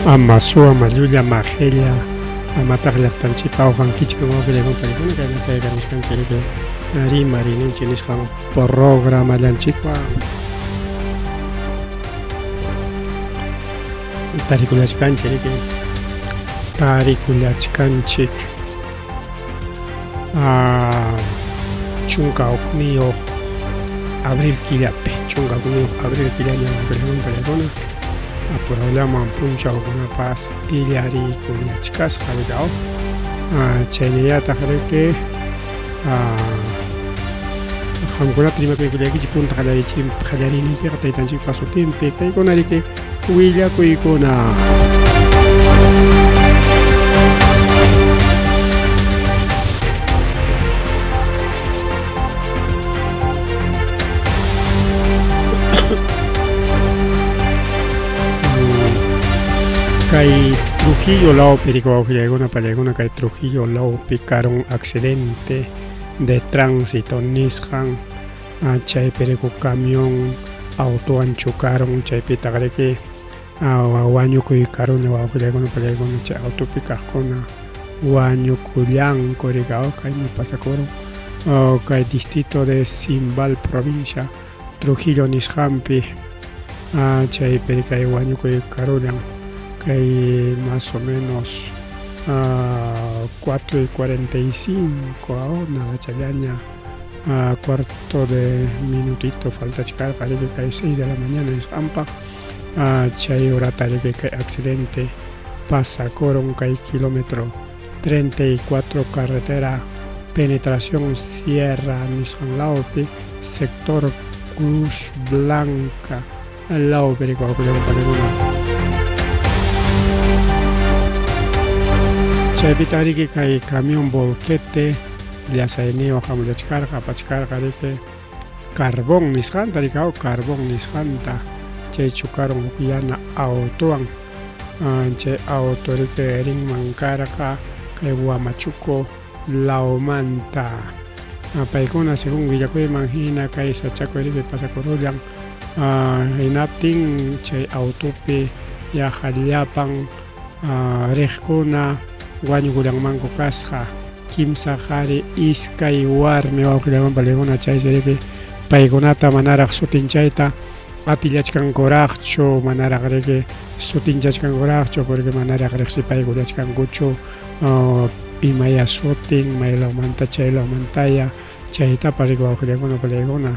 Amasua, Mayulla, Magelia, Amataglia, Tanchipa, Hankichka, Mobilego, Pelicona, Kanacha, Kanishkan, Ari, Marini, Chinishan, Programa, Lanchiqua, Tariculachkan, Tariculachkanchik, Chunka, Oknio, Abril Kilape, Chunka, Abril Kilania, Pelicona. Problema puncha alguna paz iliari kuliachkas halgao chayniya tahreke hamkuna prima kuliaki chipunta halarichim halarini pe taytanchik pasutimpe kaykunariki willakuykuna Kay Trujillo lao perico lleguna paleguna kay Trujillo lao picaron accidente de tránsito Nissan chay perico camión auto chocaron chay pitagreke wañu kuy karone wa lleguna paleguna chay auto picajona wañu kuyan corigao kay mi pasacoro kay distrito de Simbal provincia Trujillo Nishampi chay perica wañu kuy karolan hay más o menos 4:45 ahora la chalaña cuarto de minutito falta chicar parece que hay 6 de la mañana en Zampa chay hora tal que hay accidente pasa coron que hay kilómetro 34 carretera penetración Sierra Nissan Laupi sector Cruz Blanca al lado perico Evitari que hay camión volquete, ya se neo jamás descarga, pachcarga de que carbón nisjanta, ricao carbón nisjanta, che chocaron yana autoan, che autorite ring mancarca, que guamachuco, laomanta, paicona según Villacuy mangina, que esa chaco que pasa corollan, enapting, che autope, ya jaliapan, rejcona, Guanyu gurang mango kasha kimsa hari iskay warmi wawqillaman paliguna chay seriki paykunata manaraq sutinchayta atillachkankuraqchu manaraq riki sutinchachkankuraqchu porque manaraq riqsi paykuyachkankuchu imaya sutin maylawmanta chaylawmantaya chayta pariq wawqillakuna paliguna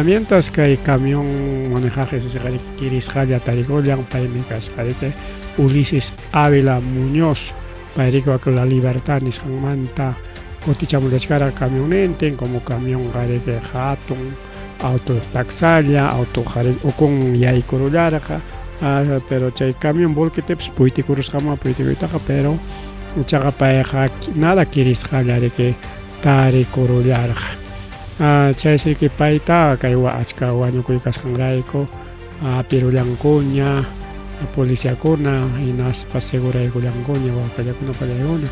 mientras kay camión manejaje susiqariki kirisqalla tarikullan paymi kasqariki Ulises Ávila Muñoz Pairico con la libertad ni manta cotichamos de cara camionente como camión gare que hatun auto taxalia auto gare o con yai corolaraja pero chay camión volquete pues puiti curus jama puiti vitaja pero chaga paeja nada quieres jalare que tari corolaraja chay se que paita kaiwa achka waño kuikas hangraiko pirulancoña policía cona y naspa segura de Gulangonia o Cayacuna Paleona,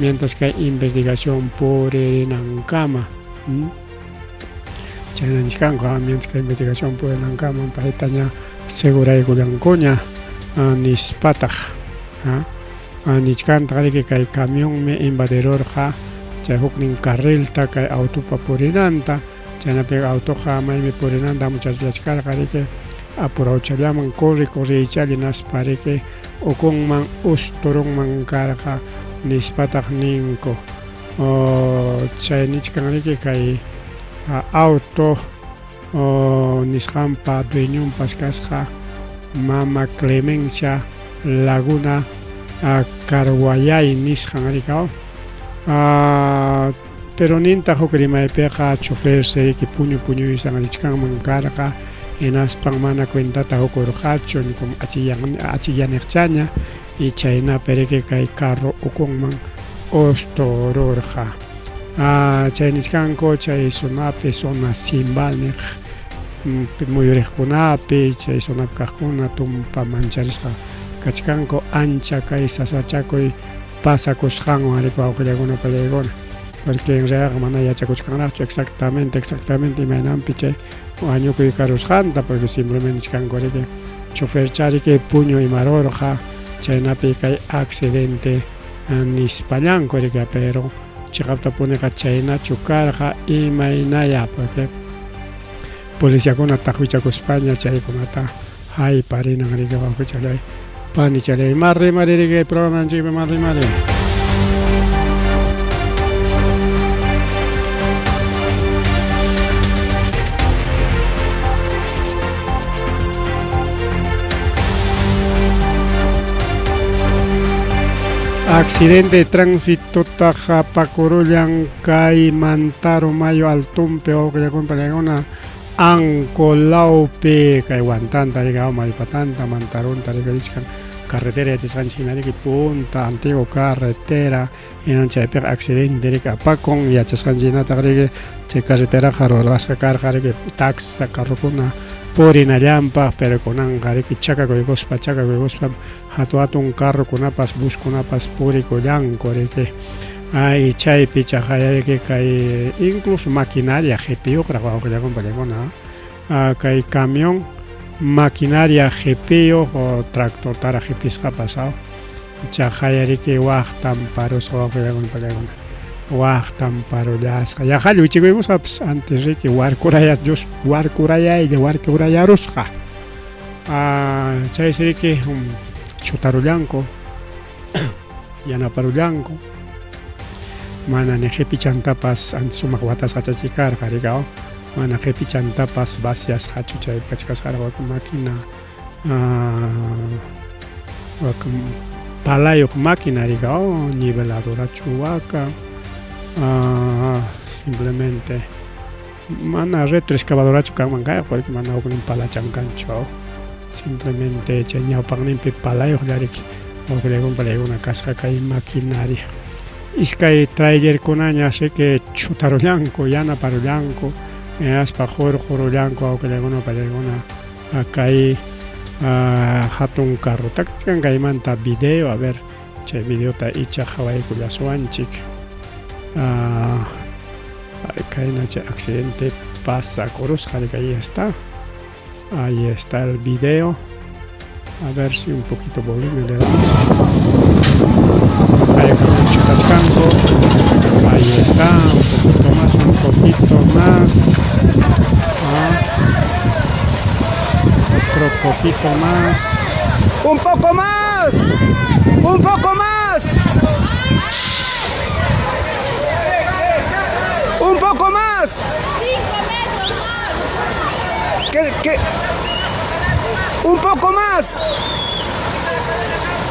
mientras que hay investigación por Nancama. Mientras que hay investigación por Nancama, Paetaña segura de Gulangonia, Nispataj. Nichkan que hay camión me invadedor ja, Chahuknin carril ta que autopa por Inanta, Chana pega autoja mai me por Inanta muchas las cargas que apurauchallaman corre echalinas parece o con man ustorong man carga nispataj ninko chaynichkanriki kay auto nishampa dueñon paskasja mama Clemencia Laguna Carguayay nishanrikao pero ninta hokrima peja chofer se que puño isanrichkan man carga en aspangmana cuenta taho corjacho ni como achillan erchaña y chaina pereke kai carro o con man ostororja chayniskanko chay sonape sona simbalnej muy orejkunapi chay sonap kajkuna tumpa mancharisqa kachkanko ancha kai sasachakoy pasakusqanwan ariku awqillakuna palaykuna porque en realidad mana yachakuchkanraqchu exactamente imaynanpi chay wañukuy karusqanta porque simplemente chkankuriki chofer chariki puño imarorqa chaynapi kay accidente nispallanku rika pero chaqapta punika chaynachu karqa imaynaya porque policíakuna taqwichakuspaña chaykunata hayparinan rika wawqichalay pani chalay mari rika programanchikpi mari accidente de tránsito tajapakurullan kay Mantaro Mayo Altumpe o que compañera Ancolaupe kay Guantanta llegado Malpatanta Mantarón tarigaliscan carretera de Sanchinari que punta antiguo carretera en un chaiper accidente de Capacón y a Chascanjina tarige che carretera jaro rasca carga que taxa carrocuna por inallampa pero con angare que chaca con gospa hatu un carro con apas bus con apas puri collanco que hay chay picha que hay incluso maquinaria GPU grabado que ya compañera hay camión maquinaria GPU o tractor tara GPU ha pasado chajayari que waqtan paros o que ya compañera waqtan parolas ya hali uchigos antes de que warkurayas dos warkuraya y de warkurayarusqa chay sería que chutarullanco yanaparullanco mana nejepi chantapas sumaq watas hachachikar qarigao mana jepi chantapas vasias hachu chay pachkasqara máquina palayuq máquina rigao niveladora chuwaka simplemente mana retroexcavadora chukanman kay porque mana uknin palachankanchu simplemente chay ñawpaqninpi palayuq llarik una casca kay maquinaria iskay trailerkunaña así que chutarullanku yanaparullanku aspa jorullanku awqillaykunaqa pallaykuna kay hatun carrota kaymanta video a ver chay videota icha hawaykullaswanchik kayna chay accidente pasa kurusqa ahí está el video. A ver si un poquito volumen le damos. Ahí está, un poquito más. Otro poquito más. ¡Un poco más! ¡Un poco más! ¡Un poco más! 5 metros más. ¿Qué? ¡Un poco más!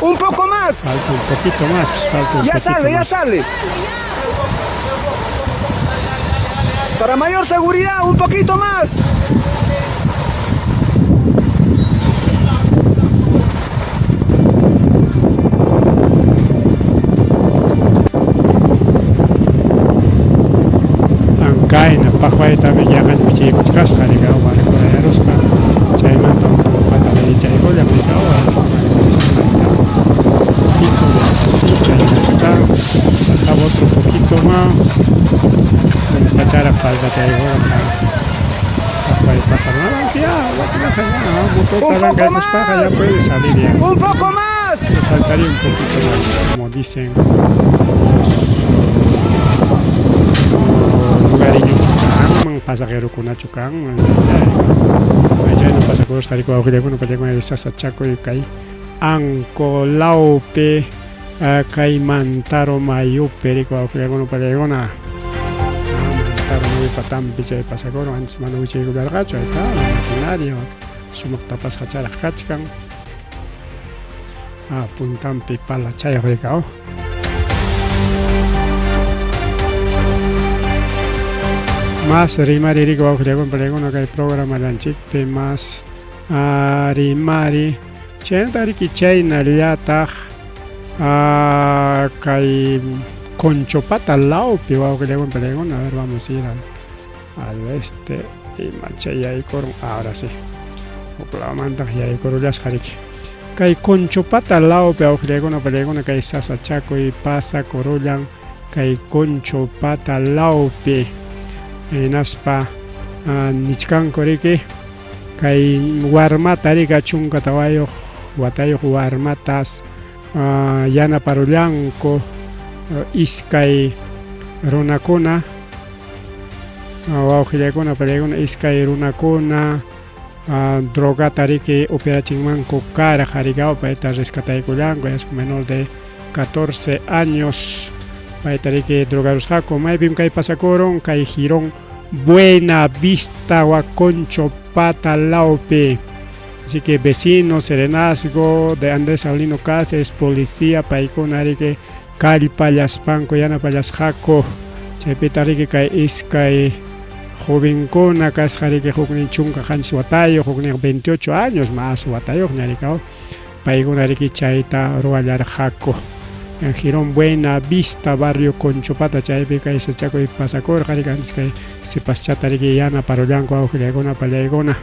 ¡Un poco más! Falta un poquito más, pues falta un ya poquito sale, más. ya sale. Para mayor seguridad, un poquito más. Ankaina, pajuayta villajan michikos kasqariga warkurayarusqa chaymanta pata chaygolla migawa está otro poquito más pachara falta chaygolla puede pasar nada ya ya puede salir ya un poco más le faltaría un poquito más como dicen lugarillos pasajero con Achucan, allá no pasa con los caricos auxiliares, no con el Sasachaco y Kai, Ancolaupe, Kai Mantaro Mayo, Perico auxiliares, no para Mantaro Mayo Patam, Picha de Pasagoro, antes Manuche y Gacho, ahí está, la maquinaria, Sumak Tapas Hachara Hachkan, Puntam Pipala Chaya Recao. Más rimari rico auxiliares con el programa lanchikpe más rimari chayantari ki chayna llataj kay Conchopata laupi auxiliares a ver vamos a ir al este y machay ahí corun ahora sí oclamanta y ahí corullas jariki kay Conchopata laupi auxiliares kay Sasachaco y pasa corullan kay Conchopata laupi naspa nichkan koriki kay warmata rika chunka tawayo watayo warmatas yanaparullanku iskay runakuna wawqillaykuna palaykuna iskay runakuna drogata riki upiachinmanku karaq rikaw payta rescataykullanku es menor de 14 años payta riki drogarusqaku maypim kay pasakurun kay Girón Buena Vista Huaconcho Patalaupi. Así que vecinos, serenazgo de Andrés Aulino Cáceres, policía, paikuna riki Callpallaspanku yanapallasqaku chaypita riki kay iskay jovenkuna kasqa riki huknin chunka qanchis watayuq huknin 28 años más watayuq ñarikaw paykuna riki chayta ruwallarqaku en Girón Buena Vista barrio Conchopata chaypi kay sachakuy pasakurqa riki antes kay sipaschata riki yanaparullanku awqillaykuna pallaykuna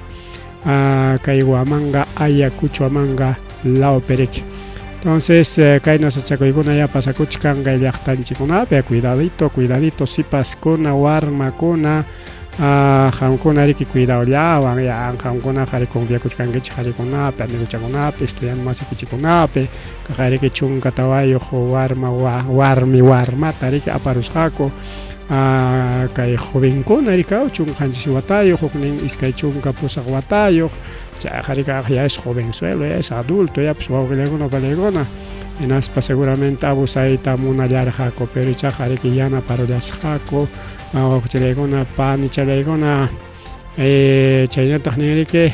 kay Huamanga Ayacucho Huamanga Laupi riki. Entonces, kayna sachakuykuna ya pasakuchkan kay llaqtanchikunapi cuidadito sipaskuna warmakuna qamkuna riki cuidadllawan ya qamkuna qhari confiakuchkankichik qarikunapi amiguchakunapi estudiante masikichikunapi kay riki chunka tawayuq warmata riki aparusqaku kay jovenkuna rikaw chunqanchis watayuq huknin iskay chunka pusaq watayuq chayqa ya es jovenzuelo ya es adulto ya pues wawqillaykuna palaykuna hinaspa seguramente abusayta munallarqaku pero ichaqa riki yanaparullasqaku wawqillaykuna panichallaykuna chaynataq nin riki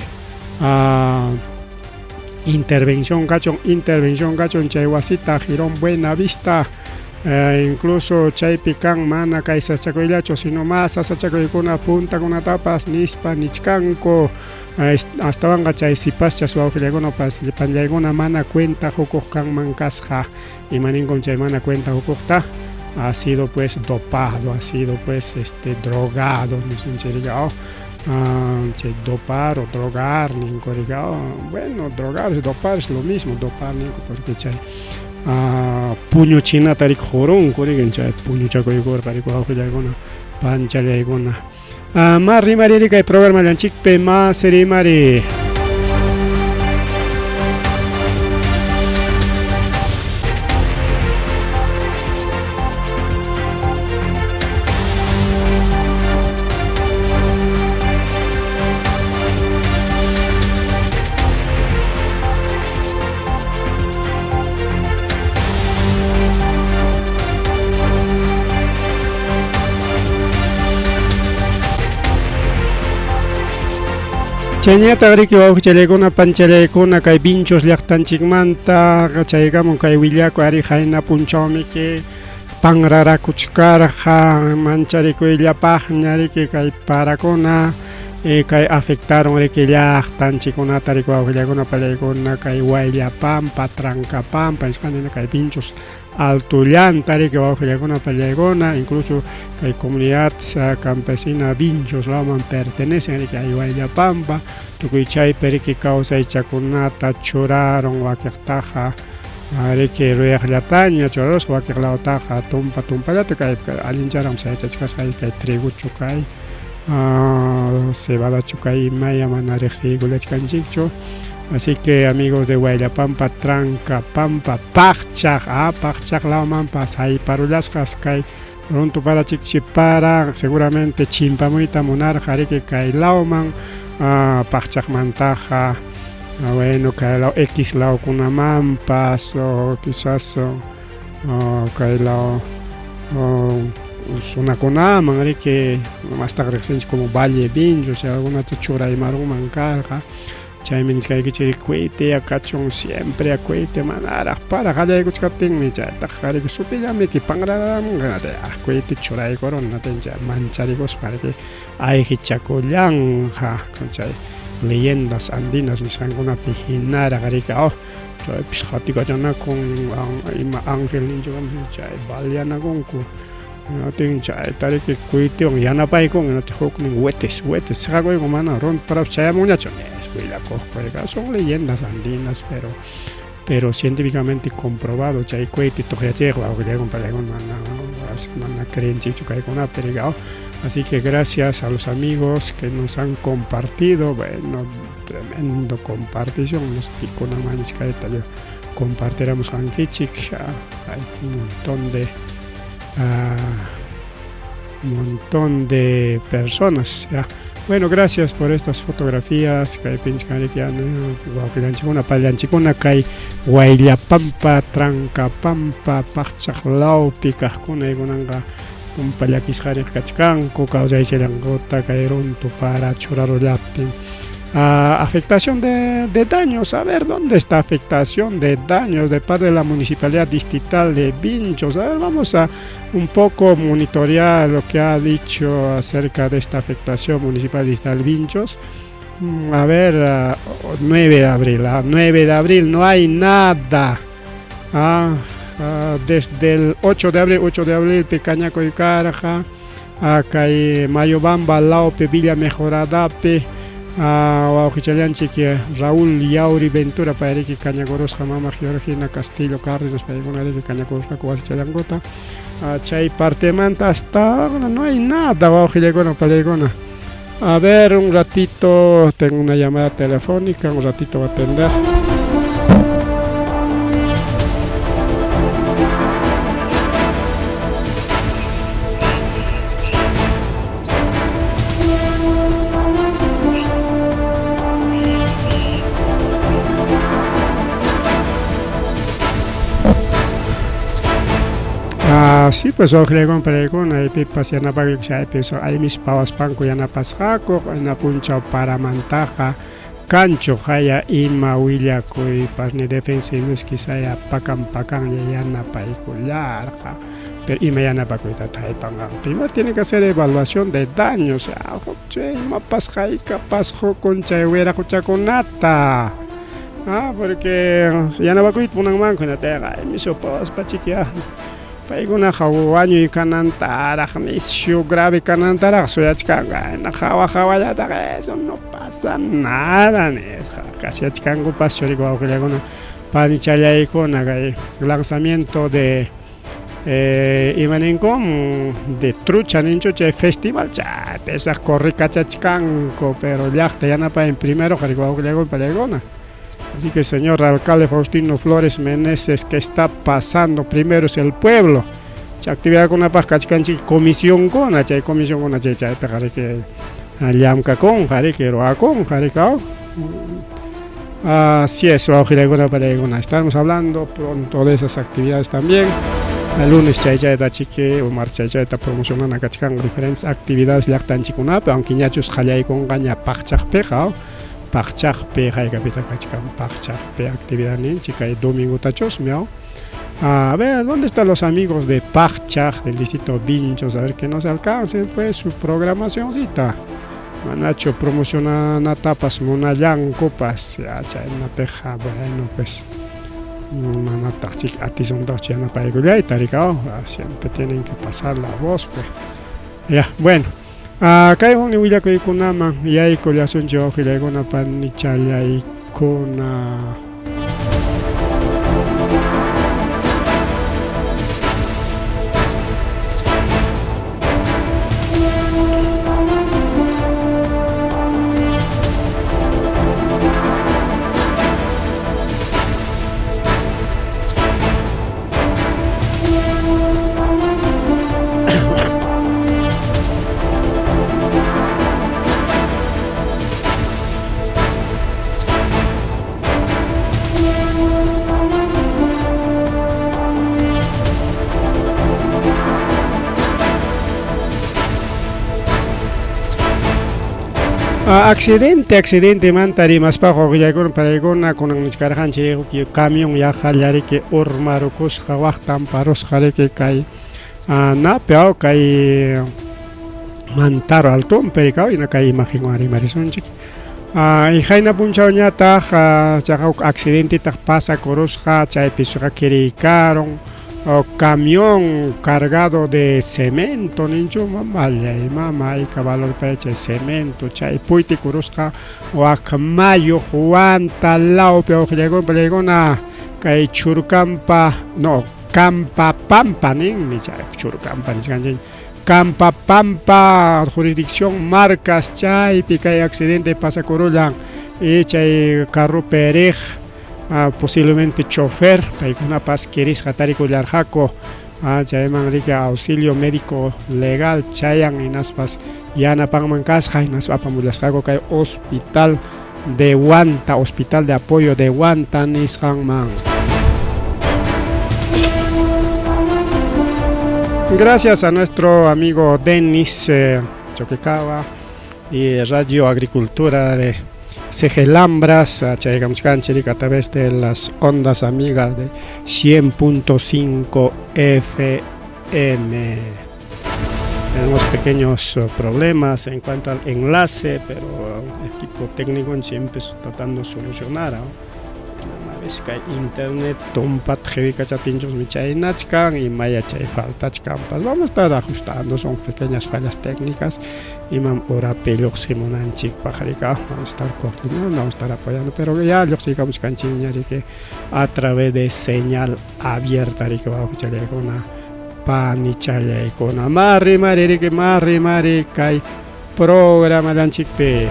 intervención kachun chay wasita Girón Buena Vista incluso chaypi kan mana kay sachakuyllachu sino más sachakuykuna puntakunatapas nispa nichkanku astawanqa chay sipaschas wawqillaykuna panllaykuna mana cuenta hukuq kanman kasqa imaninkum chay mana cuenta hukuqta ha sido pues dopado, ha sido pues drogado nisunchirqa chay dopar o drogar ninkurqa bueno drogar y dopar es lo mismo dopar ninku porque chay puñuchinata riki jorunku riki chay puñuchakuykurqa riki wawqillaykuna panchallaykuna más rimari riki kay programa llanchikpi más rimari chayñataq riki wawqichallaykuna panchallaykuna kay Vinchos llaqtanchikmanta chaykamun kay willaku ari hayna punchawmi ki panrarakuchkarqa mancharikuyllapaqña riki kay parakuna kay afectaron riki llaqtanchikkunata riki wawqillaykuna pallaykuna kay Huayllapampa Trancapampa nisqanina kay Vinchos Altollanta riki wawqillaykuna pallaykuna incluso kay comunidad campesina Vinchos lawman pertenecen riki kay Huayllapampa tukuy chaypi riki kawsaychakunata churaron wakiqtaqa riki ruyaqllataña churarusqa wakiq lawtaqa tumpallata kay allincharan sayachachkasqa kay triguchu kay cebadachu kay imaya mana riqsiykullachkanchikchu. Así que amigos de Huayllapampa, Trancapampa, Paqchaq lawmanpas hayparullasqas kay runtu parachikchipara seguramente chimpamuyta munarqa riki kay lawman Paqchaqmantaqa bueno kay law X lawkunamanpas o quizás kay law sunakunaman riki mastaq riqsinchik como Valle Vinchos alguna churaymarunman karqa chaymi niskaykichik cuite akachun siempre cuite manaraq para qallaykuchkaptinmi chaytaq riki sutillami kipanramunqa cuite churaykurun natincha mancharikuspaq riki ayqichakullanqa chay leyendas andinas nisqankunapi hinaraq riki chaypis qatikachanakun ima ángel ninchukami chay balyanakunku natin chayta riki cuitewan yanapaykun natin huknin huetes saqakuyku mana runtu parapas chayamunñachu son leyendas andinas pero científicamente comprobado chay cuiti toqyachayqa wawqillaykuna pallaykuna mana creenchichu kaykunapi riki Así que gracias a los amigos que nos han compartido, bueno, tremendo compartición, nos pico una mancha de tallo, compartiremos con Kichik, hay un montón de personas, ya. Bueno, gracias por estas fotografías, que hay pinchcarikiano, guapilanchikuna, pallanchikuna, kai Huayllapampa, Trancapampa, Pachachlao, Picajcuna, Gunanga, un payakisjari kachkanko, causaichelankota, Cairunto, para Churarolaptin. Afectación de daños, a ver, ¿dónde está afectación de daños de parte de la Municipalidad Distrital de Vinchos? A ver, vamos a un poco monitorear lo que ha dicho acerca de esta afectación municipal distrital de Vinchos. A ver, 9 de abril, 9 de abril no hay nada. Desde el 8 de abril, Pecañaco y Caraja, acá hay Mayobamba, Laupe, Villa Mejorada, que Raúl Yauri Ventura para que Cañagoros Jamama Georgina Castillo Cárdenas para que Cañagoros Cacuas Chalangota Chay parte manta hasta ahora no hay nada para a ver un ratito, tengo una llamada telefónica, un ratito voy a atender. Sí, pues ojalá con pregunta, y pues ya no pago que pues hay mis pavas panco ya no pasjaco, na puncha para mantaja, cancho haya ima huilla coi pas ni defensa y no es quizá ya pacan ya na paicular, pero ima ya na pacuita taipangan. Primero tiene que hacer evaluación de daños, o sea, che, ma pasjaica pasjo con chayuera cochaconata. Porque ya no va a cuidar una mano con la tierra, y mis pavas pachiquia. Paiguna hawaño y canantara, misio grave canantara, soy achkanga, en hawa ya eso no pasa nada, casi achkango pasó y guau que le hago panichaya y con lanzamiento de Imanencom de trucha nincho che festival cha esa corre cachachcanco, pero ya no para en primero que guau que le hago palegona. Así que señor alcalde Faustino Flores Meneses, ¿qué está pasando? Primero es el pueblo. Actividad con la paz, comisión con la comisión con la checha, que llamca con, que roa con, así es, estamos hablando pronto de esas actividades también. El lunes chaya de chique o marcha chaya está promocionando diferentes actividades de actan chicuna, aunque ya chus jalay con gaña pachach pegao. Pachachpe, hay capita cachcan, Pachachpe, actividad en chica y domingo tachos, miau. A ver, ¿dónde están los amigos de Pachach del distrito Vinchos? A ver que nos alcance, pues, su programacióncita. Manacho promociona tapas, monayán, copas, ya, una peja, bueno, pues. Manatachik, atizón, ya no para y taricao, siempre tienen que pasar la voz, pues. Ya, bueno. Acá hay un nivel de kunama y hay colación yo que le hago una panichalla y con accidente mantari más bajo ya con paregona con un cargan que camión ya jalari que ormarocos jawaktan paros jare que cae na peao cae mantaro alto pericao y na cae imagino ari marison chic y jaina punchao ñata ja accidente ta pasa corosja chay pisura quericaron camión cargado de cemento nincho mamá y caballo peche cemento chay puiti kurusca o akmayo Juan talao pero llegó pelegona kay churcampa no campa pampa nin mi chay churcampa ni Campapampa, jurisdicción Marcas, chay, pica accidente pasa corullan, y chay carro perej, posiblemente chofer, paikuna pas queris hatari jaco, chay manrique auxilio médico legal, chayan inaspas, yana pangmancasja, inaspapamulasjaco, kay hospital de Huanta, hospital de apoyo de Huanta, Nishanman. Gracias a nuestro amigo Denis Choquecawa y Radio Agricultura de Cejelambras, a través de las ondas amigas de 100.5 FM. Tenemos pequeños problemas en cuanto al enlace, pero el equipo técnico siempre está tratando de solucionar. Una vez que hay internet, tompat jevika chatinchos michainachkan y maya chay faltachkan. Pues vamos a estar ajustando, son pequeñas fallas técnicas. Y mam ora pelok simonanchik pajarika, vamos a estar coordinando, vamos a estar apoyando, pero ya lo sigamos canchiñari que a través de señal abierta que va a escuchar una pani chale con mari kai programa danchikpe.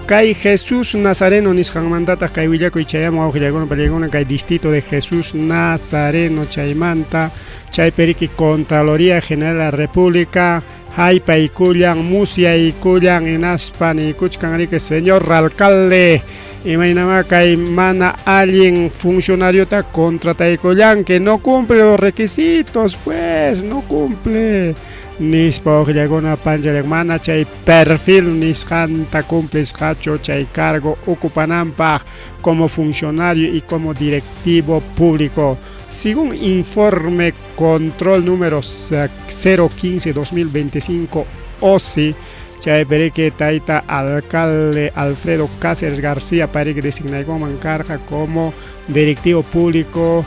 Kay Jesús Nazareno nisqanmantata kay willakuy chayama awqillakuna pallayakuna kay distrito de Jesús Nazareno chaymanta chay periki Contraloría General de la República haypa ikullan musia ikullan inaspa nikuchkan riki señor alcalde imaynama kay mana alguien funcionariota contrataykullan que no cumple los requisitos, pues no cumple. Nispa oqllakuna panchalak mana chay perfil nisqanta cumples hacho chay cargo ocupananpaq como funcionario y como directivo público. Según informe control número 015-2025 OSI, chay perique taita alcalde Alfredo Cáceres García perique designa como encarga como directivo público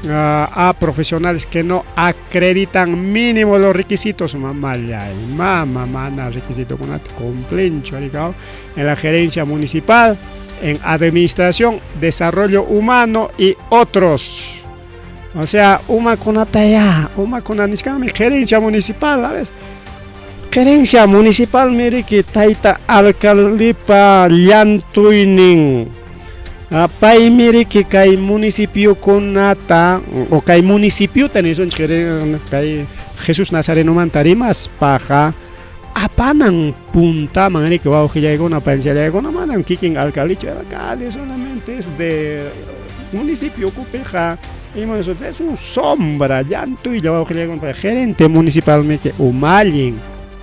a profesionales que no acreditan mínimo los requisitos requisito con complencho en la gerencia municipal, en administración, desarrollo humano y otros. O sea, una con gerencia municipal, ¿sabes? Gerencia municipal, mire que taita alcalde pa llantuinin. Pay mire que kay municipio konata o kay municipio teneson kay Jesús Nazareno mantarimas paja apanan punta mangani que va ojillaigona panchallaigona manan kikin alcalde solamente es de municipio cupeja y eso es un sombra llanto y lleva ojillaigona gerente municipal me que umalin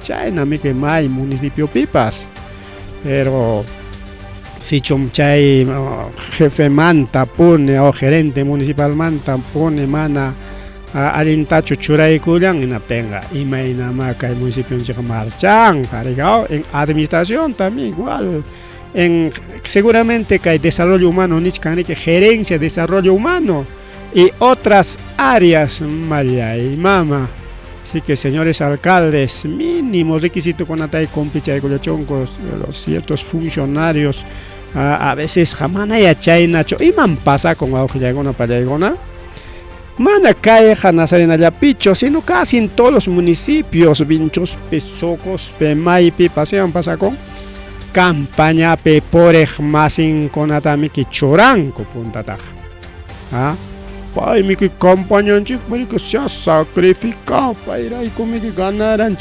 chayna me que may municipio pipas, pero si chomchay jefe manta pone o gerente municipal manta pone mana alintacho churay kulang inapenga imayna maka el municipio en marchan en administración también igual en seguramente que hay desarrollo humano nichkan que gerencia desarrollo humano y otras áreas mayay mama. Así que señores alcaldes, mínimo requisito con atay compicha de colochoncos, los ciertos funcionarios, a veces jamana ya chay nacho, y man pasa con aujillagona palagona, mana cae Nazarena ya picho, sino casi en todos los municipios, vinchos, pesocos, pemaipi, pasean pasa con campaña pe porej masin con atami que choranco punta taja. Pai mi que campaña chic, que se ha sacrificado para ir ahí con mi que ganaran.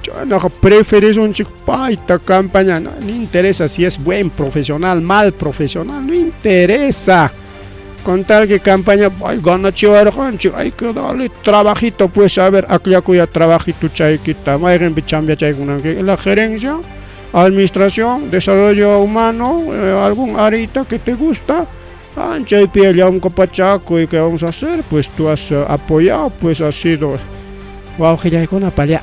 Yo no prefiero un chic pai esta campaña, no interesa si es buen profesional, mal profesional, no interesa. Con tal que campaña, pai gana chivar chic, hay que darle trabajito, pues a ver, aquí ya trabajito chayquita, más en bichambia chay con la gerencia. administración, desarrollo humano, algún arita que te gusta, chay un copachaco y qué vamos a hacer, pues tú has apoyado, pues has sido, wow,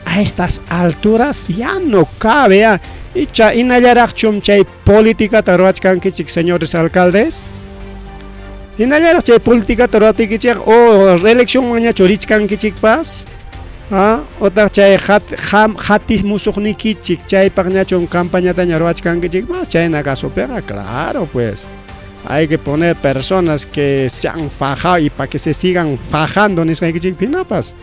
a estas alturas ya no cabe, y chay inalarachum chay política taruachkan kichik señores alcaldes. Inalarach chay política taruachkan o reelección mañana chorichkan kichik pas. Otra chay hatis musukniki chik chay pagnacho campaña taña roachkan kichik más chay nakaso pega, claro pues. Hay que poner personas que se han fajado y para que se sigan fajando en ese kichik pinapas.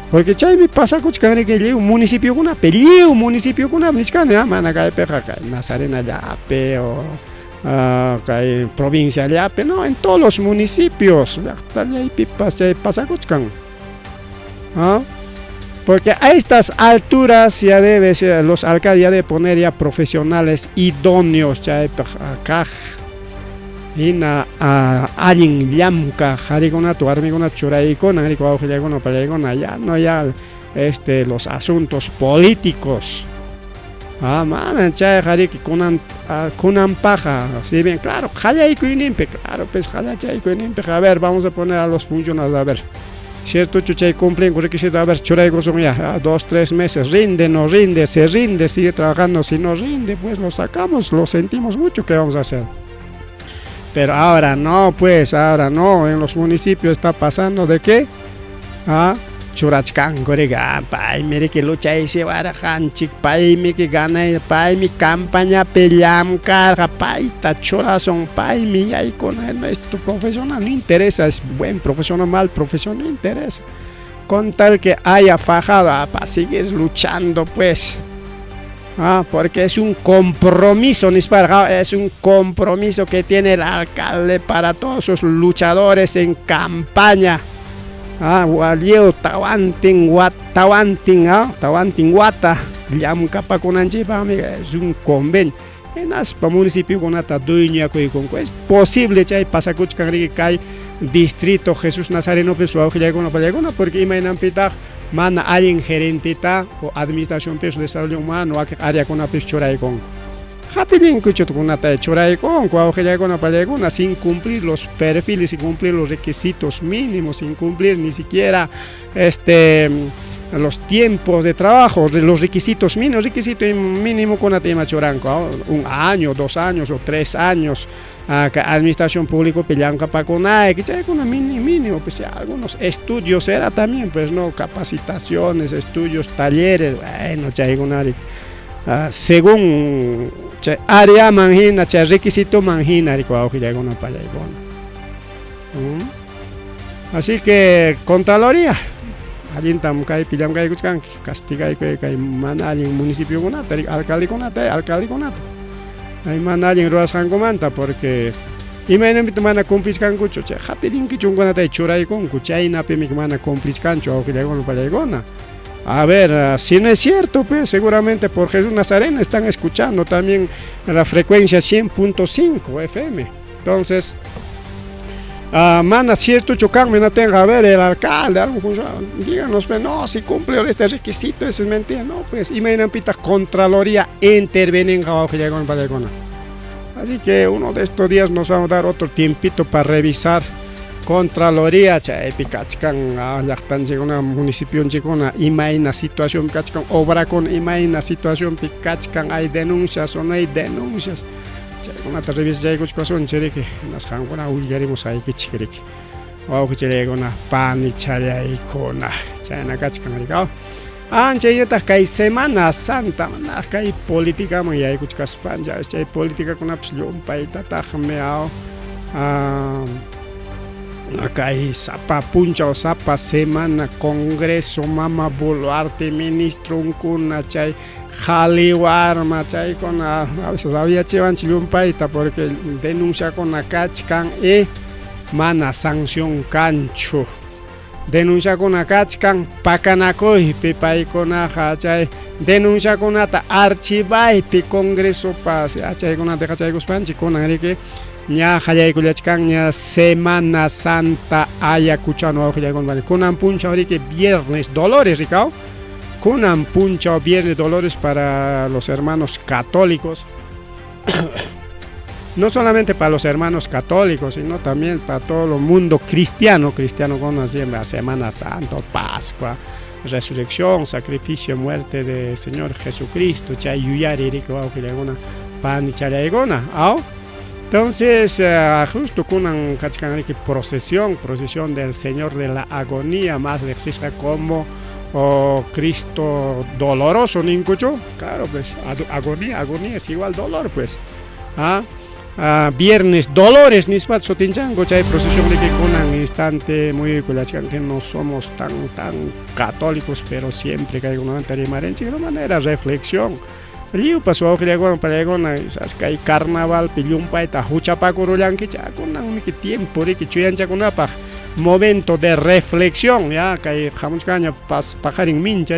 Porque chay me pasa kuchkan que un municipio kuna mishkan mana kay pega Nazarena Yape o kay provincia Yape, no, en todos los municipios. Chay pasa kuchkan. Porque a estas alturas ya debe ser, los alcaldes ya deben poner ya profesionales idóneos, acá alguien llamka harigona tu armigona churaikona hariko augilegona palegona ya no ya los asuntos políticos. Man, chay hariki kunan paja, si bien claro, jayaiku inimpe, claro, pues jayaiku inimpe, a ver, vamos a poner a los funcionarios, a ver. Cierto, chuchay cumplen con requisito, a ver, churay son ya 2-3 meses, rinde, no rinde, se rinde, sigue trabajando, si no rinde, pues lo sacamos, lo sentimos mucho, ¿qué vamos a hacer? Pero ahora no, en los municipios está pasando de qué, churachkan gorega, pai, mire que lucha ese barajanchik, pai, mi que gana, pai, mi campaña peleam carga, pai, tachorazón, pai, mi ahí con esto profesional, no interesa, es buen profesional, mal profesional, no interesa. Con tal que haya fajada para seguir luchando, pues. Porque es un compromiso, es un compromiso que tiene el alcalde para todos sus luchadores en campaña. Waliu tawanting wata llam capa con anchipa es un convenio en aspa municipio con ata dueña con es posible chay pasacuchkan que hay distrito Jesús Nazareno pessoal que llega una porque imaginan pitar mana alguien gerentita o administración peso desarrollo humano área con una pichora y con Hatilin kuchot con una chora y con una sin cumplir los perfiles, sin cumplir los requisitos mínimos, sin cumplir ni siquiera los tiempos de trabajo, los requisitos mínimos, requisito mínimo con la tema choranco, 1 año, 2 años o 3 años, administración pública peleando para con que ya con mínimo, pues algunos estudios era también, pues no, capacitaciones, estudios, talleres, bueno, ya hay una según área manjina, requisito manjina, así que Contraloría, alguien tam kai pilam kai kuchkan castiga kai mana alguien municipio con alcalde con hay mana alguien ruas kan comanta porque imaginen que mana compris kan kucho hatilin que chungona tai churai con kuchai na pe mi mana compris kan cho que con palegona. A ver, si no es cierto, pues seguramente por Jesús Nazareno están escuchando también la frecuencia 100.5 FM. Entonces, mana cierto chocar, me no tenga a ver el alcalde, algo funciona. Díganos, pues no, si cumple este requisito, eso es mentira. No, pues, y me pita Contraloría interviene en Palegona. Así que uno de estos días nos vamos a dar otro tiempito para revisar Contraloría, picachkan, yachtan llegona municipio llegona, imaina situación picachkan, obra con imaina situación picachkan, hay denuncias o no hay denuncias. Una revisa ya son chereke, nas hangona uyaremos ahí que chiquerik. O que llegona pan y chaya y cona, chayana cachkan rigao. Anche yeta kai Semana Santa, mana kai política muy ahí kuchkas pan, ya es política con absoluto paita tajmeao. Acá hay Zapa Puncha o Zapa Semana, Congreso, Mama Boluarte, Ministro, Uncuna, Chay, Jaliwarma, Chay, con a veces había Chivan Chilumpaita porque denuncia con la Cachcan mana sanción cancho. Denuncia con la Cachcan, Pacanacoy, Pipay con Aja, Chay, denuncia con ata Archivay, Pi Congreso Paz, Chay con ata Chay Guspanchi, con Arique. Ña hallay kullachkan ña Semana Santa Ayacuchano hallay con kunan puncha ahorita viernes Dolores ricao kunan puncha Viernes Dolores para los hermanos católicos. No solamente para los hermanos católicos, sino también para todo el mundo cristiano con la Semana Santa, Pascua, resurrección, sacrificio, muerte del Señor Jesucristo, pan y entonces, justo con una procesión del Señor de la Agonía, más existe como Cristo doloroso, ¿no? Claro, pues agonía es igual dolor, pues. Viernes Dolores, nispat sotinchango, chay procesión de que con un instante muy que no somos tan católicos, pero siempre que hay una antarimarense de una manera reflexión. Liu pasó a crear para esas que hay carnaval, pilumpa y tajuchapa corollanque, ya con un tiempo de que chuyancha con apa momento de reflexión, ya que hay jamás caña pajar en mincha,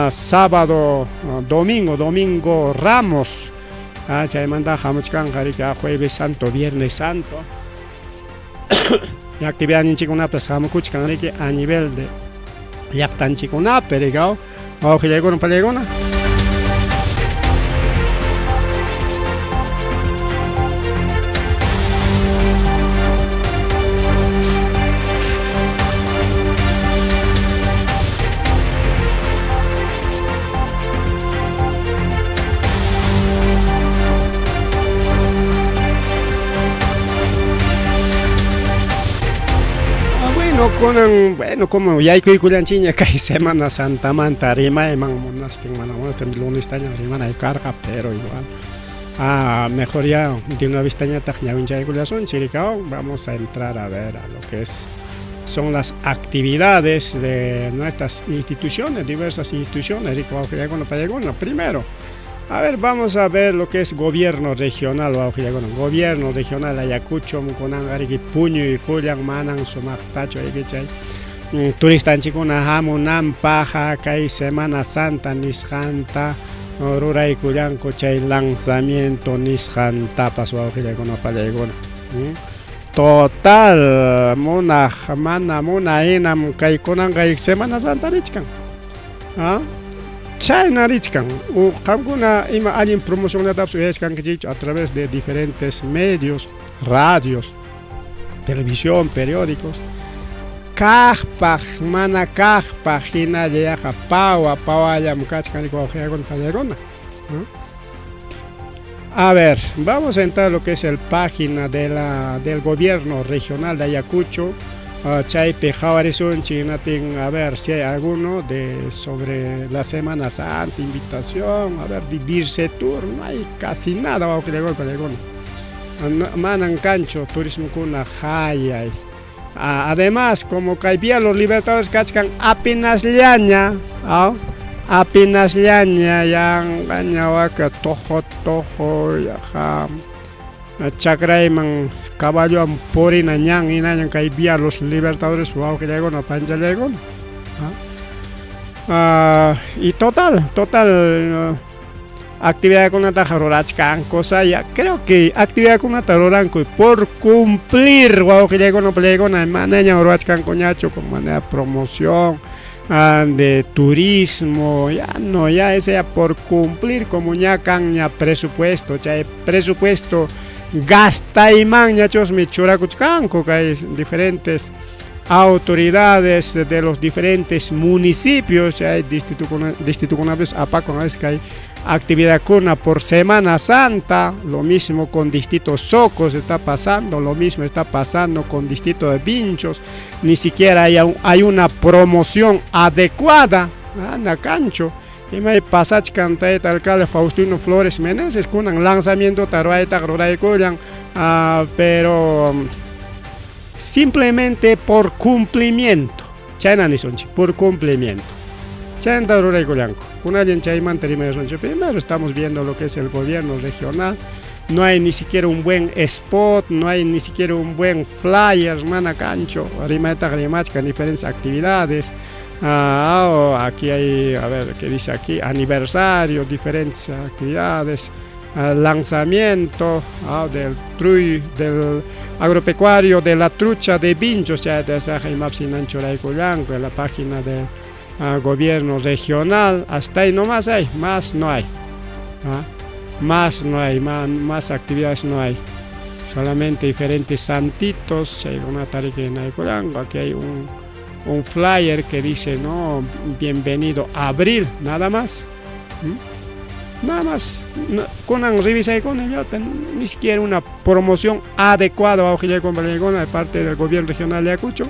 sábado, domingo Ramos. Chay manda jamuchkan harika jueves santo, viernes santo. Y actividad en chiconapas jamuchkan a nivel de yactan chiconap, pero ojo llegó un palegona. Bueno, como ya hay que cuidanchiña que hay Semana Santa manta rima y monasting manamos lunes taña rima hay carga, pero igual mejor ya de una vistaña tajña wincha y culiación chiricao, vamos a entrar a ver a lo que son las actividades de nuestras instituciones, diversas instituciones, primero. A ver, vamos a ver lo que es gobierno regional. Gobierno regional Ayacucho, Muconangari, Puño y Cuyan, Manan, Sumactacho, Turistan Chicuna, Hamunam, Paja, Kai, Semana Santa, Nisjanta, Rura y Cuyan, Cochay, lanzamiento, Nisjanta, pasó a total, Mona, Enam, Kai, Conanga, Semana Santa, Richkan. China Richkan, alguien promociona a través de diferentes medios, radios, televisión, periódicos. Página de a ver, vamos a entrar a lo que es el página del gobierno regional de Ayacucho. Chaipe Javarison Chinating, a ver si hay alguno sobre la Semana Santa, invitación, a ver, vivirse tour, no hay casi nada, Manan Cancho, turismo kuna Hayay. Además, como caipía los libertadores cachcan apenas llaña, yang gañawaka tojo, ya Chakraiman caballo porina ñan y nañan caipía los libertadores wow que llegó no pancha llegó. Y total actividad con una tajorachcan cosa ya creo que actividad con una taroranco y por cumplir wow que llegó no plegó na manera orachcan coñacho con manera promoción de turismo ya ese ya por cumplir como ya caña presupuesto gasta y mañachos mi churacuchcanco que hay diferentes autoridades de los diferentes municipios hay distrito con apaco que hay actividad cuna por Semana Santa, lo mismo con distrito Socos está pasando, lo mismo está pasando con distrito de Vinchos, ni siquiera hay una promoción adecuada anda cancho. Y me pasach canta el alcalde Faustino Flores Meneses con un lanzamiento taruaita groraikoyan, pero simplemente por cumplimiento. China ni sonchi, por cumplimiento. China groraikoyan. Con alguien chayman terima sonchi. Primero estamos viendo lo que es el gobierno regional. No hay ni siquiera un buen spot, no hay ni siquiera un buen flyer, mana cancho, rimata grimachka, diferentes actividades. Aquí hay, a ver, ¿qué dice aquí? Aniversario, diferentes actividades, lanzamiento del agropecuario de la trucha de Vinchos, ya de Saja y Mapsinancho Raicoyanco, en la página gobierno regional, hasta ahí nomás hay, más no hay. Más no hay, más actividades no hay. Solamente diferentes santitos. Aquí hay un flyer que dice, no, bienvenido abril, nada más. Nada más. Con revisa con ello, ni siquiera una promoción adecuada de parte del gobierno regional de Ayacucho.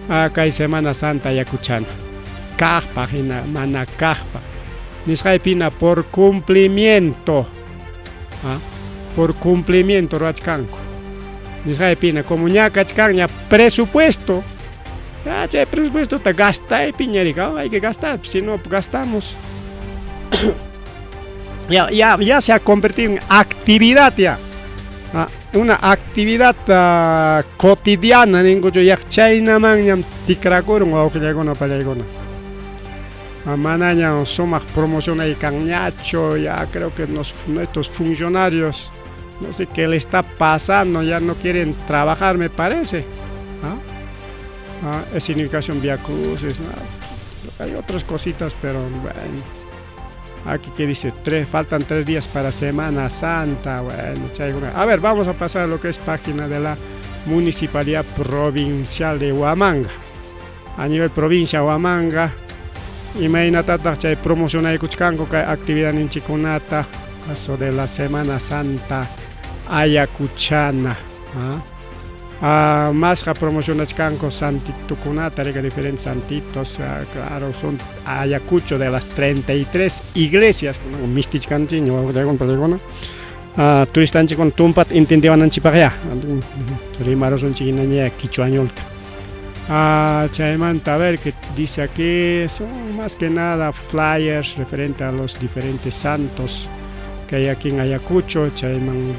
Acá hay Semana Santa Ayacuchana. Cajpa, mana cajpa. Nisraipina por cumplimiento. Por cumplimiento, Rachkanko. Nisraipina, como ya cachcaña presupuesto. Ya, presupuesto te gasta, piñerica, hay que gastar, si no gastamos. ya se ha convertido en actividad ya. Una actividad cotidiana, ninguno ya China man tikrakurun o que palegona. Manaña somos promoción ahí cañacho, ya creo que nuestros funcionarios, no sé qué le está pasando, ya no quieren trabajar, me parece. Es significación vía cruces, hay otras cositas, pero bueno. Aquí que dice, faltan 3 días para Semana Santa. Bueno, a ver, vamos a pasar a lo que es página de la Municipalidad Provincial de Huamanga. A nivel provincia Huamanga, imagínate, promociona y cuchcanco, actividad en Chiconata, caso de la Semana Santa ayacuchana. Más que promocionar Chicanco, Santitucunata, hay diferentes santitos, claro, son Ayacucho de las 33 iglesias, con Mistichcanchiño, turistas con Tumpat, intentaban anchipagaya, turimaros un chiquinaña, quichuañolta. Chaimanta, a ver qué dice aquí, son más que nada flyers referente a los diferentes santos que hay aquí en Ayacucho. Chaiman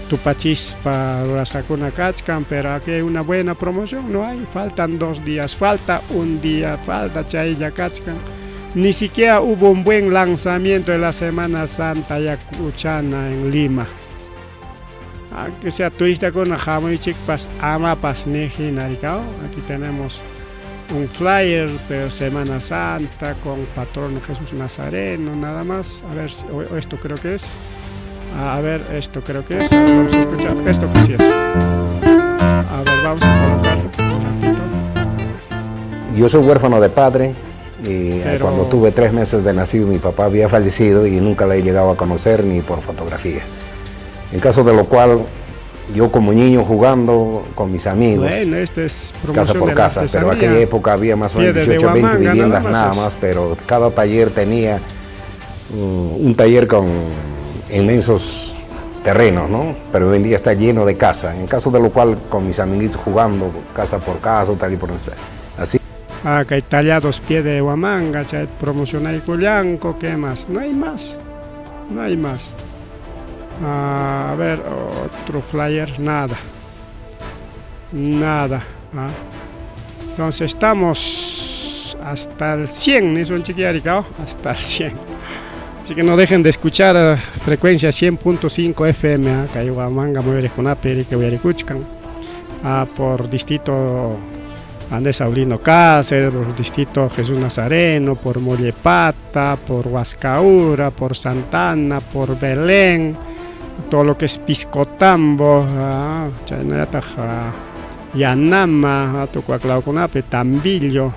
Tupachispa, Rascacuna Cachcan, pero aquí hay una buena promoción, no hay, faltan 2 días, falta un día, falta Chaya Cachcan. Ni siquiera hubo un buen lanzamiento de la Semana Santa Ayacuchana en Lima. Aunque sea turista con Jamoichikpas, Amapas, Nejinaricao, aquí tenemos un flyer de Semana Santa con patrono Jesús Nazareno, nada más. A ver, esto creo que es. A ver, esto creo que es. A ver, vamos a escuchar. Esto que sí es. A ver, vamos a colocarlo un ratito. Yo soy huérfano de padre y cuando tuve 3 meses de nacido mi papá había fallecido y nunca le he llegado a conocer ni por fotografía. En caso de lo cual, yo como niño jugando con mis amigos, bueno, este es casa por casa, pero en aquella época había más o menos 18, 20 viviendas nada más, pero cada taller tenía un taller con inmensos terrenos, ¿no? Pero hoy en día está lleno de casas, en caso de lo cual con mis amiguitos jugando casa por casa, tal y por así. Acá hay tallados pie de Huamanga, promocionar el Cullanco, ¿qué más? No hay más, no hay más. A ver, otro flyer, nada. Entonces estamos hasta el 100, ¿no? Son chiquiaricao, hasta el 100. Así que no dejen de escuchar frecuencia 100.5 FM, acá hay Huamanga, Moyoriconape, que Huayaricuchcan, por distrito Andrés Saulino Cáceres, por distrito Jesús Nazareno, por Mollepata, por Huascaura, por Santana, por Belén, todo lo que es Piscotambo, Yanama, Tucuaclaucunape, Tambillo,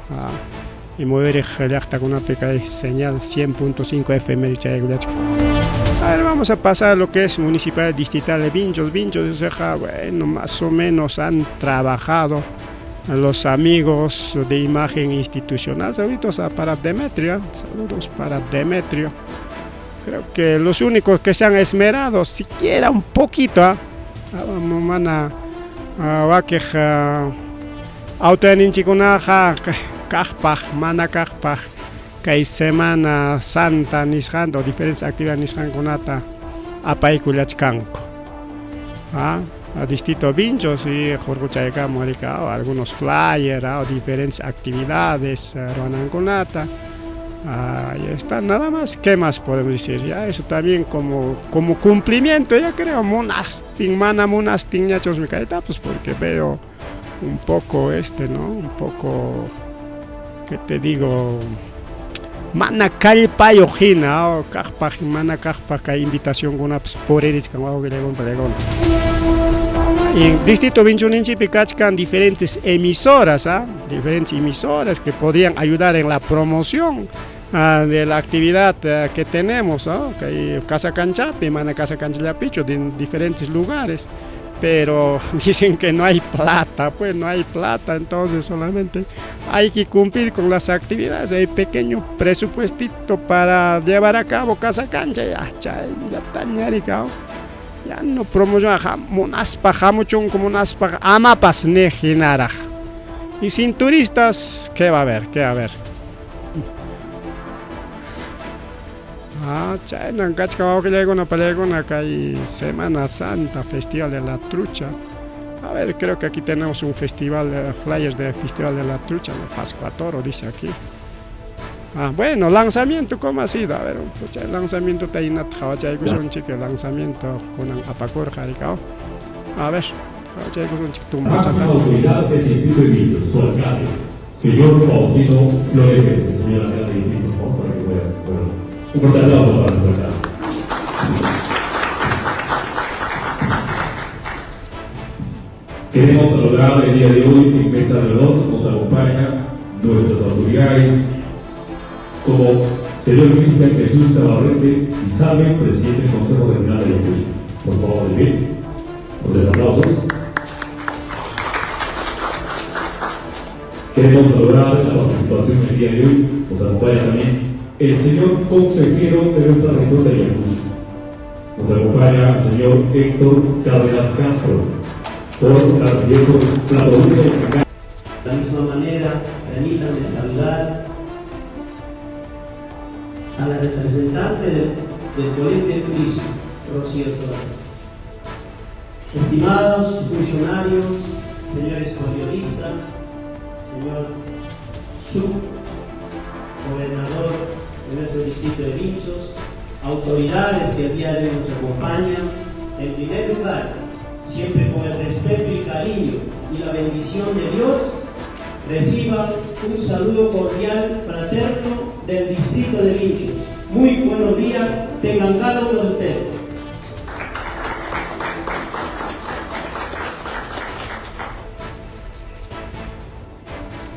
y mover el señal 100.5 FM. A ver, vamos a pasar a lo que es municipal distrital de Vinchos. Bueno, más o menos han trabajado los amigos de imagen institucional. Saludos para Demetrio, saludos para Demetrio. Creo que los únicos que se han esmerado, siquiera un poquito, Mana Kajpaj, que Semana Santa Nishan, o diferentes actividades Nishan Conata, Apaiculachcanco. A distrito Vinchos y Jorguchayca, Morica, algunos flyers, o diferentes actividades, Ruanan Conata. Ahí está, nada más. ¿Qué más podemos decir? Ya eso también como cumplimiento, ya creo, monastin, ñachos mi caeta, pues porque veo un poco ¿no? Un poco ¿qué te digo? Mana kallpayo hina, o kajpaj, mana kajpaj, que invitación con una poreris que hago que le compre. En Distrito 21 Picachcan diferentes emisoras, diferentes emisoras que podrían ayudar en la promoción de la actividad que tenemos, que hay Casa Canchapi, Mana Casa Canchapicho, en diferentes lugares, pero dicen que no hay plata, pues no hay plata, entonces solamente hay que cumplir con las actividades, hay pequeño presupuestito para llevar a cabo Casa Cancha, ya está ñaricao. Ya no promoción monaspa jamuchun como monaspa amapas nejinaraj. Y sin turistas, ¿qué va a haber? ¿Qué va a haber? Chayna kachka que llega una pelea acá hay Semana Santa, Festival de la Trucha. A ver, creo que aquí tenemos un festival de flyers de Festival de la Trucha, de Pascua Toro, dice aquí. Bueno, lanzamiento, ¿cómo ha sido? A ver, pues el lanzamiento está en un chico, el lanzamiento con un apacor jaricao. A ver, un chico, máxima autoridad del distrito de Vinto, su alcalde, señor Faustino Flores, señor alcalde de Vinto, para que pueda. Bueno, un fuerte aplauso para su alcalde. Queremos saludar el día de hoy en mesa de honor, nos acompaña nuestras autoridades, como señor Cristian Jesús Navarrete Isabel, presidente del Consejo Regional de Ayacucho. Por favor, de pie, con los aplausos. Queremos saludar la participación en el día de hoy. Nos acompaña también el señor consejero de nuestra región de Ayacucho. Nos acompaña el señor Héctor Cárdenas Castro, por la provincia de Cacá. De la misma manera, permítanme saludar a la representante del Colegio de Turismo, Rocío Torres. Estimados funcionarios, señores periodistas, señor subgobernador de nuestro distrito de Vinchos, autoridades que el día de hoy nos acompañan, en primer lugar, siempre con el respeto y cariño y la bendición de Dios, reciban un saludo cordial, fraterno del distrito de Vinchos. Muy buenos días, tengan cada uno de ustedes.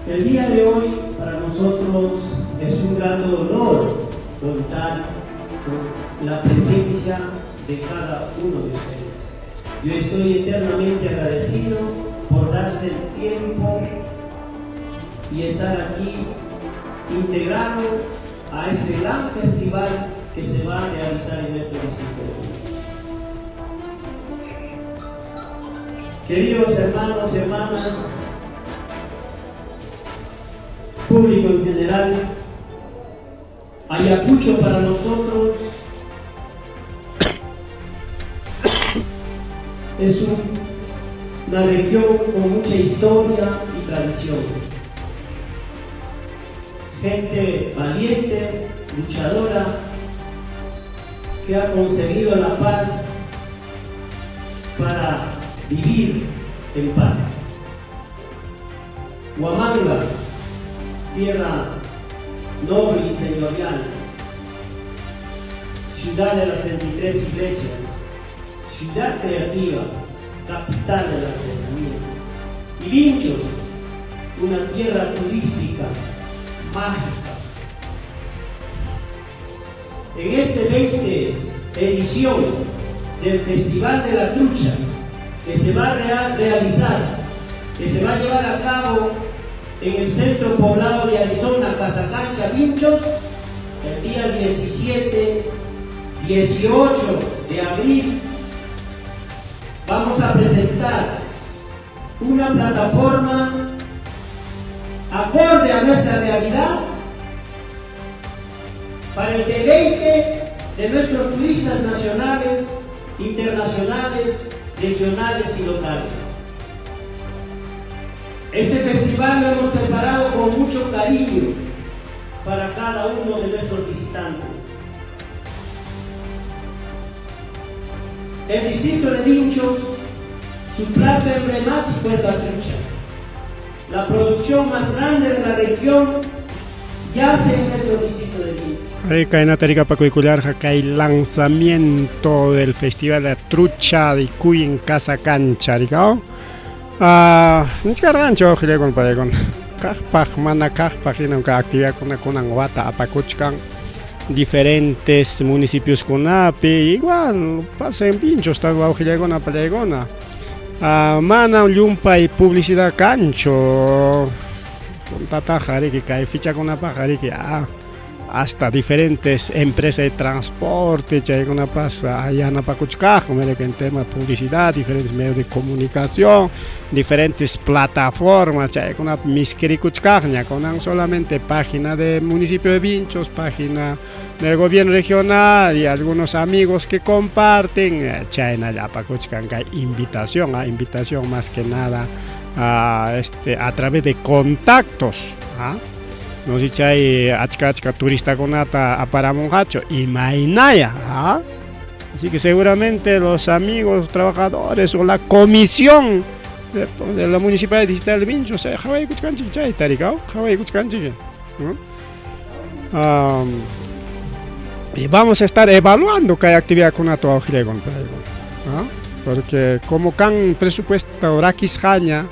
El día de hoy para nosotros es un gran honor contar con la presencia de cada uno de ustedes. Yo estoy eternamente agradecido por darse el tiempo y estar aquí integrado a este gran festival que se va a realizar en nuestro distrito. Queridos hermanos y hermanas, público en general, Ayacucho para nosotros es una región con mucha historia y tradición. Gente valiente, luchadora, que ha conseguido la paz para vivir en paz. Huamanga, tierra noble y señorial, ciudad de las 33 iglesias, ciudad creativa, capital de la artesanía. Y Vinchos, una tierra turística, mágica. En este 20 edición del Festival de la Trucha, que se va a realizar, que se va a llevar a cabo en el centro poblado de Arizona, Casa Cancha, Vinchos, el día 17, 18 de abril, vamos a presentar una plataforma acorde a nuestra realidad para el deleite de nuestros turistas nacionales, internacionales, regionales y locales. Este festival lo hemos preparado con mucho cariño para cada uno de nuestros visitantes. El distrito de Vinchos, su plato emblemático es la trucha. la producción más grande de la región, yace en nuestro distrito de Lima. Rica en Atarica Pacuicular, hay lanzamiento del Festival de Trucha de Cuy en Casa Cancha, ¿no? Ni rancho, gire con paregon. Kajpaj, mana kajpaj, y nunca actividad con Anguata, Apacuchcan, diferentes municipios con API, igual, pasen pinchos, está gire con Apalegona. Mana Yumpa y publicidad cancho. Tata Jariki, que hay ficha con Apajariki, hasta diferentes empresas de transporte, hay una pasa allá en Apacuchcaj, en tema de publicidad, diferentes medios de comunicación, diferentes plataformas, hay una misquericuchcaj, con solamente página del municipio de Vinchos, página del gobierno regional y algunos amigos que comparten, hay en Apacuchcaj, invitación más que nada a través de contactos. No sé si hay achka turista con ata a Paramonjacho y Mainaya. Así que seguramente los amigos, trabajadores o la comisión de la municipalidad distrital de Vincho, o sea, Hawaii Kuchkanchik chay tarikao, Hawaii Kuchkanchik. Y vamos a estar evaluando qué actividad con ato augilegon, porque como can presupuesto rakis haña,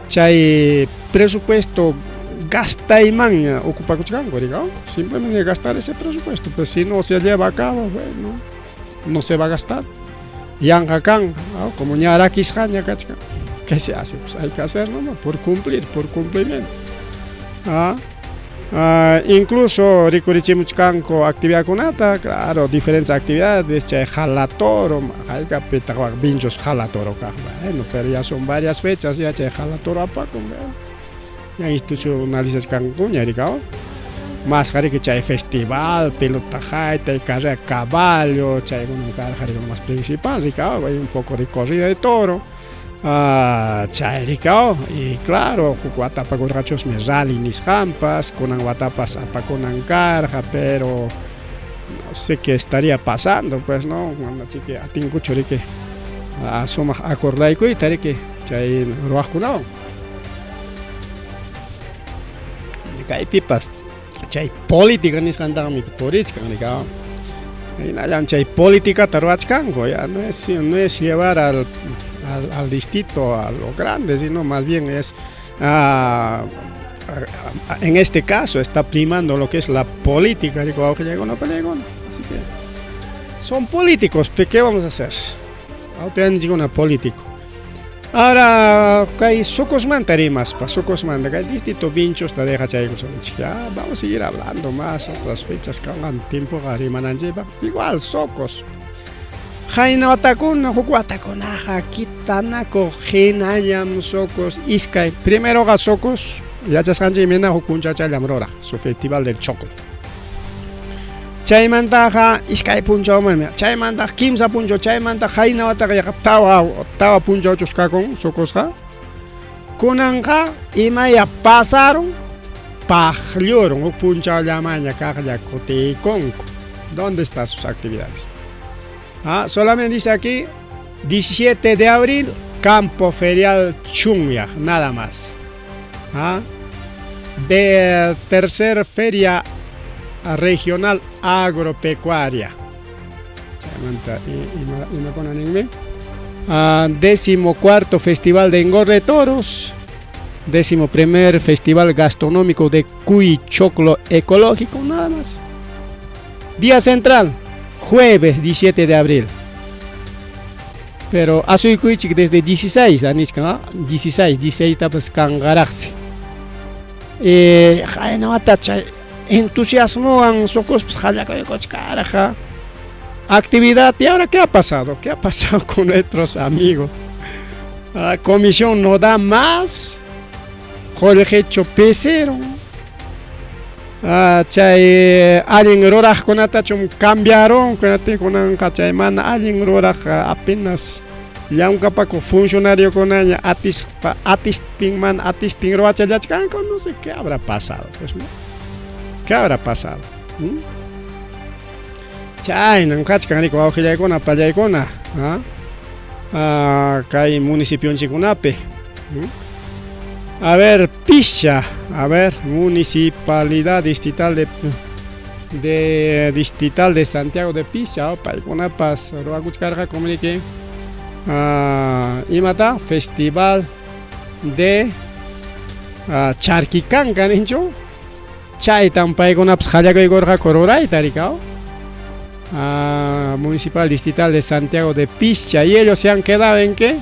chay presupuesto gasta y man ocupa Cuchcango, simplemente gastar ese presupuesto, pues si no se lleva a cabo, bueno, no se va a gastar. Yangacan, como ñarakis haña, ¿qué se hace? Pues hay que hacer nomás, por cumplimiento. Incluso Ricurichimuchcanco, actividad conata, claro, diferentes actividades, jalatoro, hay que apretar binchos jalatoro, bueno, pero ya son varias fechas, ya jalatoro a Paco, ya institucionalizas Cancún, ya digamos. Más que hay festival, pelota jaita, hay carrera de caballo, hay un carrera más principal, hay un poco de corrida de toro. Y claro, Jucuata para gorrachos me rally mis jampas, con anguatapas apa con ancarja, pero no sé qué estaría pasando, pues no, así que a tingu chorique asoma acordaico y tarique, chay roajkunao. Hay pipas, chay política ni escandamos mi política ni cao. Y nada, chay política taruachcango, ya no es llevar al distrito a lo grande, sino más bien es en este caso está primando lo que es la política, así que son políticos, ¿qué vamos a hacer? Ahora político. Ahora hay socos mantarimas, para socos manda, que el distrito Vinchos te deja chayos, vamos a seguir hablando más otras fechas que hagan tiempo igual socos. Jaina Watakuna, Jucuataconaja, Kitanako, Genayam, Socos, Iskay. Primero Gasocos, Yachaskanji Mena, Jucuncha Chalamrora, su festival del choclo. Chaymantaja, Iskay Puncho, Chaymantaj, Kimsa Puncho, Chaymantaj, Jaina Wataka, Tawa Puncho Chuskakon, Socosja. Kunanja, y Maya pasaron, Pajlioron, Puncha Yamaña, Kajya, Cote y Conco. ¿Dónde están sus actividades? Solamente dice aquí 17 de abril, Campo Ferial Chumya, nada más. De tercera feria regional agropecuaria. 14º Festival de Engorde de Toros. 11º Festival Gastronómico de Cuy Choclo Ecológico, nada más. Día central. Jueves 17 de abril. Pero así que desde 16, 16 tapas cangaraxi. No atacha entusiasmo an socos caraja. Actividad, ¿y ahora qué ha pasado? ¿Qué ha pasado con nuestros amigos? La comisión no da más. Jorge Chopecero. Alguien roraj con atachum cambiaron con un cachaimana, alguien roraj apenas ya un capaco funcionario con ella atisting roacha yachcanco, no sé qué habrá pasado, pues no. ¿Qué habrá pasado? Chay, no cachcan rico augillaicona payaicona, kai municipio en Chicunape. A ver, Pichha, a ver, Municipalidad Distrital de Santiago de Pichha, paikuna pas ruakuchkarqa comunique. Imata Festival de Charquicanca, nincho. Chaytan paykunapas qhallakuykurqa kururayta rikao. Municipal Distrital de Santiago de Pichha, y ellos se han quedado en qué?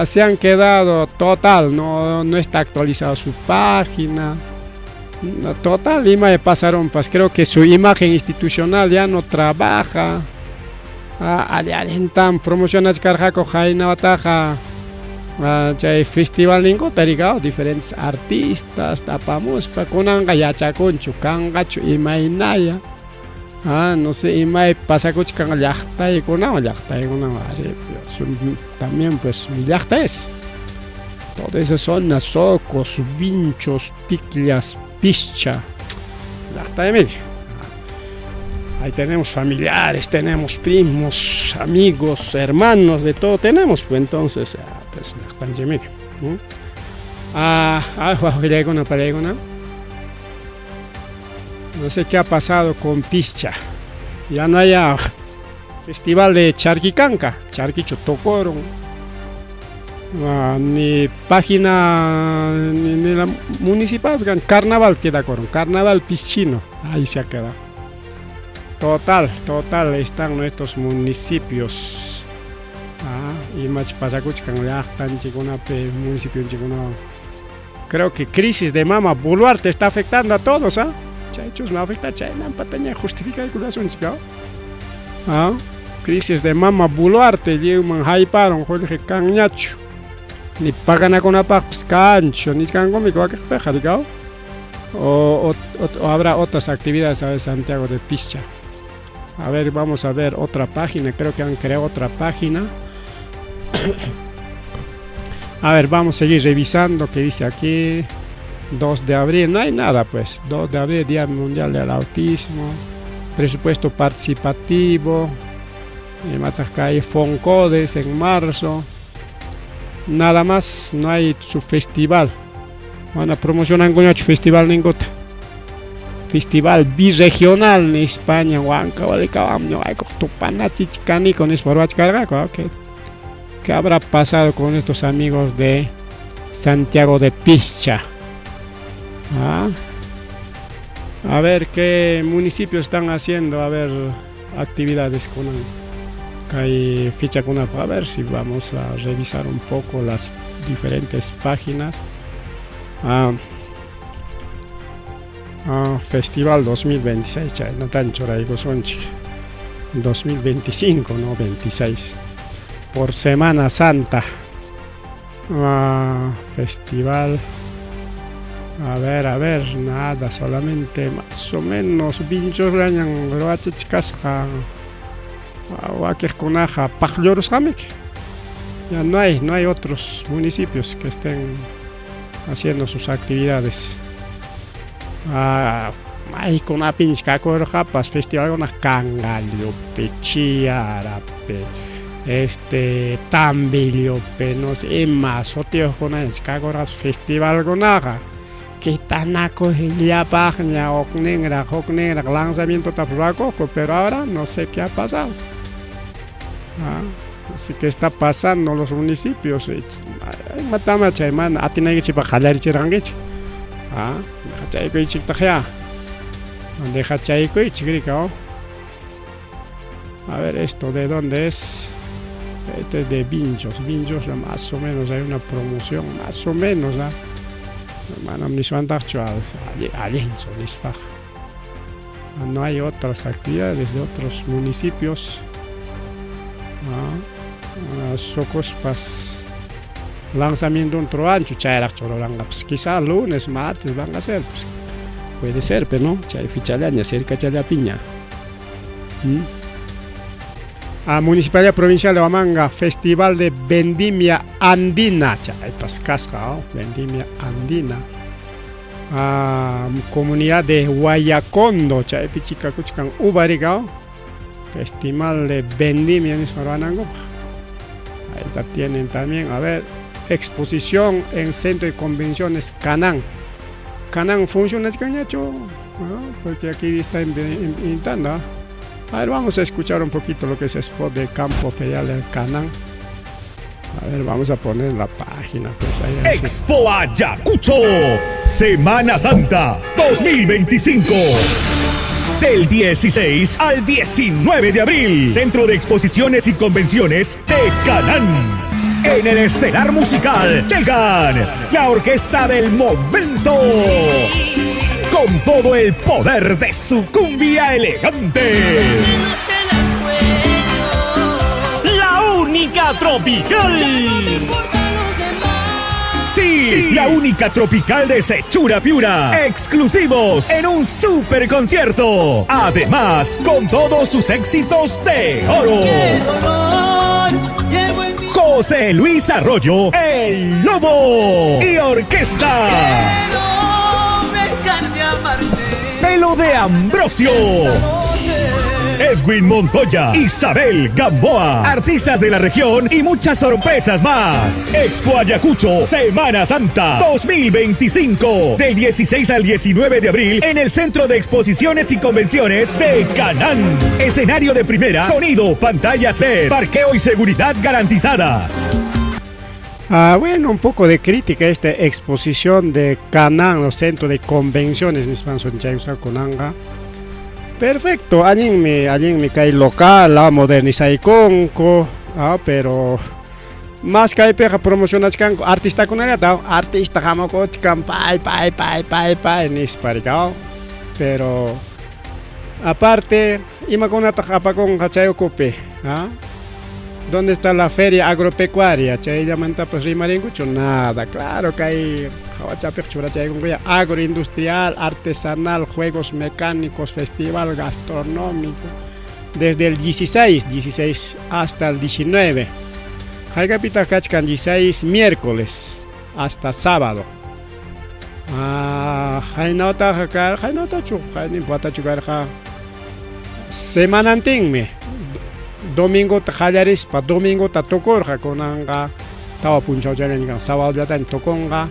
Se han quedado total, no está actualizada su página. No, total, y pasaron, pues creo que su imagen institucional ya no trabaja. Alientan promociones carjaco jaina bataja. Chay festival ningo tarigao diferentes artistas tapamos pa kunanga yachakunchu kangachu imaynaya. No sé, y me pasa que con llakta y con también pues mi llakta es. Todas esas son socos, vinchos, ticlias, Pichha. Llakta de medio. Ahí tenemos familiares, tenemos primos, amigos, hermanos, de todo tenemos, pues entonces, pues llakta de medio. No sé qué ha pasado con Pichha. Ya no hay festival de Charquicanca, Charquicho tocaron. Ni página ni la municipal, carnaval queda con carnaval pichino, ahí se ha quedado. Total están nuestros municipios. Y más pasa con la municipio creo que crisis de Mama Boluarte está afectando a todos, Chaychos me afecta Chayna pataña justifica el corazón, chico. Crisis de Mama Boluarte, llevan hyparon, Jorge Cañacho. Ni pagan con apax cancho, ni cango mi coa que espeja, o habrá otras actividades de Santiago de Pichha. A ver, vamos a ver otra página, creo que han creado otra página. A ver, vamos a seguir revisando qué dice aquí. 2 de abril, no hay nada pues. 2 de abril, Día Mundial del Autismo. Presupuesto participativo. Más acá hay Foncodes en marzo. Nada más, no hay su festival. Van a promocionar un festival ningota. Festival birregional en España. ¿Qué habrá pasado con estos amigos de Santiago de Pichha? A ver qué municipios están haciendo, a ver actividades con hay ficha con a ver si vamos a revisar un poco las diferentes páginas. Festival 2026, no tan choraigo sonchi 2025, no 26 por Semana Santa. Festival. A ver, nada, solamente más o menos pinchos ganan roachachkasja waqueskunaja pajlorushamik. Ya no hay otros municipios que estén haciendo sus actividades. Hay con una pincha corjapas festival con una cangaliope, chiarape, tambiliope, no sé más, otros con una festival con naga. Que tanaco ya página o negra lanzamiento tapaco, pero ahora no sé qué ha pasado. Así que está pasando los municipios. Matama chayman atina que para jalar chirangich. Deja chayco y chictajea. Deja chayco y chigricao. A ver esto de dónde es. Este es de Vinchos, más o menos hay una promoción, más o menos. No hay otras actividades de otros municipios. Socos pas lanzamiento un troancho, quizá lunes, martes van a ser, pues, puede ser, pero no, chay fichalaña, cerca de piña. Municipalidad Provincial de Huamanga, Festival de Vendimia Andina, chay pascasca, Vendimia Andina. Comunidad de Guayacondo, chay pichica cuchcan ubarigao, Festival de Vendimia en Ismaranango. Ahí la tienen también, a ver, exposición en Centro de Convenciones Canán. Canán funciona chicañacho, porque aquí está en Tanda. A ver, vamos a escuchar un poquito lo que es spot de Campo Ferial del Canán. A ver, vamos a poner la página. Pues ahí, Expo Ayacucho, Semana Santa 2025. Del 16 al 19 de abril, Centro de Exposiciones y Convenciones de Canán. En el estelar musical llegan la orquesta del momento, con todo el poder de su cumbia elegante. La única tropical. Sí, la única tropical de Sechura Piura. Exclusivos en un super concierto. Además, con todos sus éxitos de oro. José Luis Arroyo, el Lobo. Y orquesta. Pelo de Ambrosio. Edwin Montoya, Isabel Gamboa, artistas de la región y muchas sorpresas más. Expo Ayacucho, Semana Santa 2025, del 16 al 19 de abril en el Centro de Exposiciones y Convenciones de Canán. Escenario de primera, sonido, pantallas LED, parqueo y seguridad garantizada. Bueno, un poco de crítica a esta exposición de Canán, el Centro de Convenciones en Conanga. Perfecto, allí me cae local, la modernizai conco, pero más que hay para promocionar artista con el artista como cochcan pai nisparicao, pero aparte ima con apagón hachayo cope, ¿dónde está la feria agropecuaria? Chay llamanta pues rimaringucho nada, claro que hay agroindustrial, artesanal, juegos mecánicos, festival gastronómico, desde el 16 hasta el 19. Hay capita cachcan 16 miércoles hasta sábado. Semana antingme. Domingo tajallaris pa domingo ta tokorja konanga tawa punchao jalan sábado ya tan tokonga.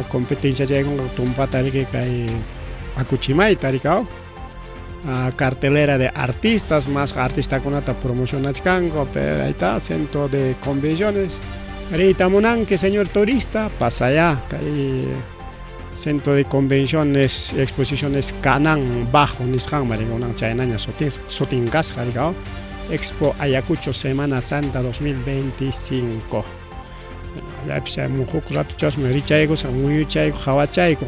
Competencia llega con tumpa tarike kai akuchimai tarikao, cartelera de artistas, más artista con ata promoción achkango, pero ahí está, centro de convenciones. Ahorita monan que señor turista pasa allá, kai centro de convenciones, exposiciones Canán bajo Nishan marigonan chainaña sotingas jarigao, Expo Ayacucho Semana Santa 2025. La pisa mujo rato chas me richaigo san muy chaigo hawachaigo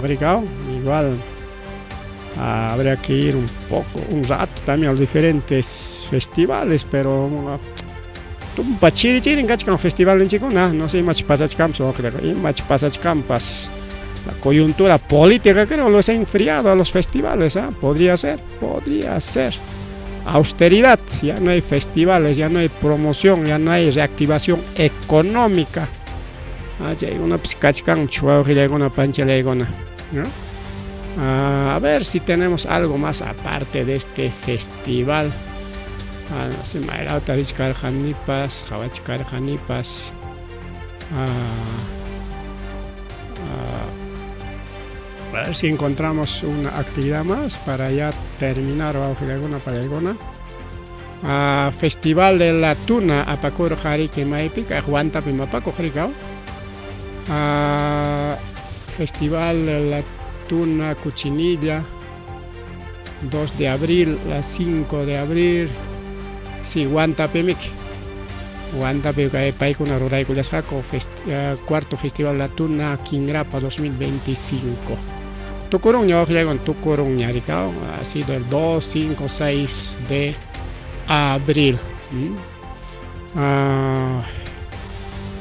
igual habría que ir un rato también a los diferentes festivales, pero un pachiri en cachcan festival en chico no sé más pasachcamps o creo y más pasachcampas la coyuntura política creo los ha enfriado a los festivales, podría ser austeridad, ya no hay festivales, ya no hay promoción, ya no hay reactivación económica. Una psicachcan chuaujile una panchalegona, a ver si tenemos algo más aparte de este festival. No sé, Mairautarich Janipas, Jawachkar Janipas. A ver si encontramos una actividad más para ya terminar Aujilegona Palegona. Festival de la Tuna Apacuro Jariki Maipica, Juanta Pimapaco Jaricao. Festival de la Tuna Cuchinilla, 2 de abril, la 5 de abril, sí, Guantapemic, Paikuna Ruraiculasjaco, cuarto Festival de la Tuna Quingrapa 2025. Tucuruña, en Tucuruña, ha sido el 2, 5, 6 de abril.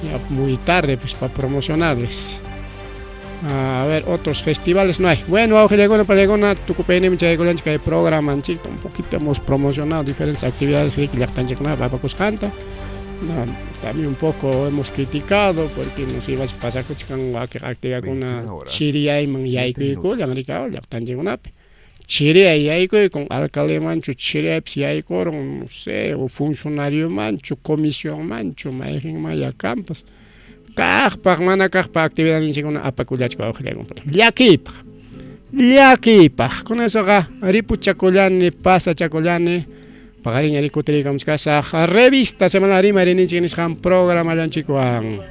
Ya muy tarde pues para promocionarles. A ver, otros festivales no hay. Bueno, Aujilegona Palegona, Tucupene, Chayacolanchica de programa, un poquito hemos promocionado diferentes actividades que ya están llegando a Papacoscanta. También un poco hemos criticado porque nos iba a pasar con actividad con una chiria y manyaiko, ya americano, ya están llegando. Chiria y yaiko con alcalde mancho, chiria y yaiko, no sé, o funcionario mancho, comisión mancho, maíz maya campas. Kahpak, mana kahpak, actividad ni siguna apakulach ko ako Llakipak, con eso ga, aripu chakulani, pasa chakulani, pagaling ari kutri kam sa revista semanal marin chinis kam programa lan chikuang.